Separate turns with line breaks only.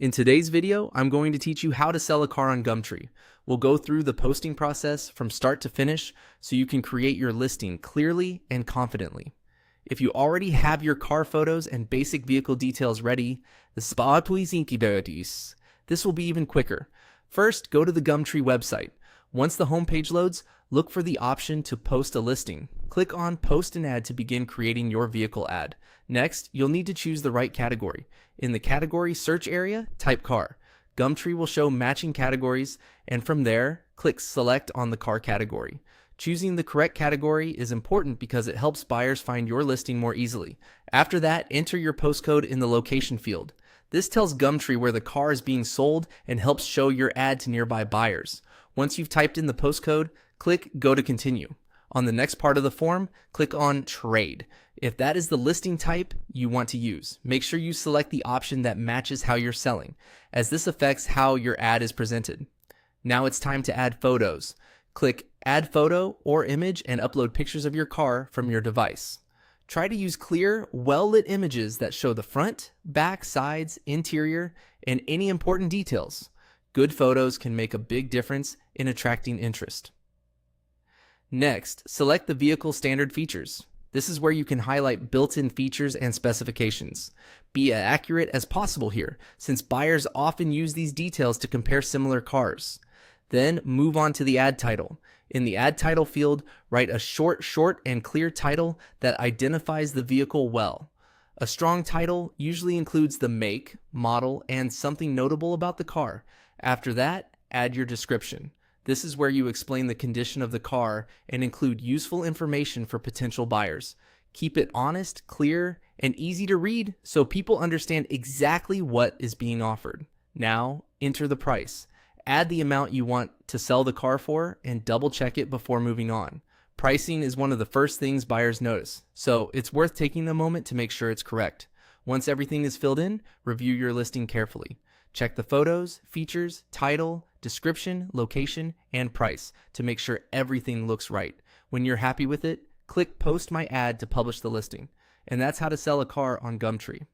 In today's video, I'm going to teach you how to sell a car on Gumtree. We'll go through the posting process from start to finish so you can create your listing clearly and confidently. If you already have your car photos and basic vehicle details ready, this will be even quicker. First, go to the Gumtree website. Once the homepage loads, look for the option to post a listing. Click on Post an Ad to begin creating your vehicle ad. Next, you'll need to choose the right category. In the category search area, type car. Gumtree will show matching categories, and from there, click Select on the car category. Choosing the correct category is important because it helps buyers find your listing more easily. After that, enter your postcode in the location field. This tells Gumtree where the car is being sold and helps show your ad to nearby buyers. Once you've typed in the postcode, click Go to Continue. On the next part of the form, click on Trade. If that is the listing type you want to use, make sure you select the option that matches how you're selling, as this affects how your ad is presented. Now it's time to add photos. Click Add Photo or Image and upload pictures of your car from your device. Try to use clear, well-lit images that show the front, back, sides, interior, and any important details. Good photos can make a big difference in attracting interest. Next, select the vehicle standard features. This is where you can highlight built-in features and specifications. Be as accurate as possible here, since buyers often use these details to compare similar cars. Then move on to the ad title. In the ad title field, write a short and clear title that identifies the vehicle well. A strong title usually includes the make, model, and something notable about the car. After that, add your description. This is where you explain the condition of the car and include useful information for potential buyers. Keep it honest, clear, and easy to read so people understand exactly what is being offered. Now, enter the price. Add the amount you want to sell the car for and double check it before moving on. Pricing is one of the first things buyers notice, so it's worth taking a moment to make sure it's correct. Once everything is filled in, review your listing carefully. Check the photos, features, title, description, location, and price to make sure everything looks right. When you're happy with it, click Post My Ad to publish the listing. And that's how to sell a car on Gumtree.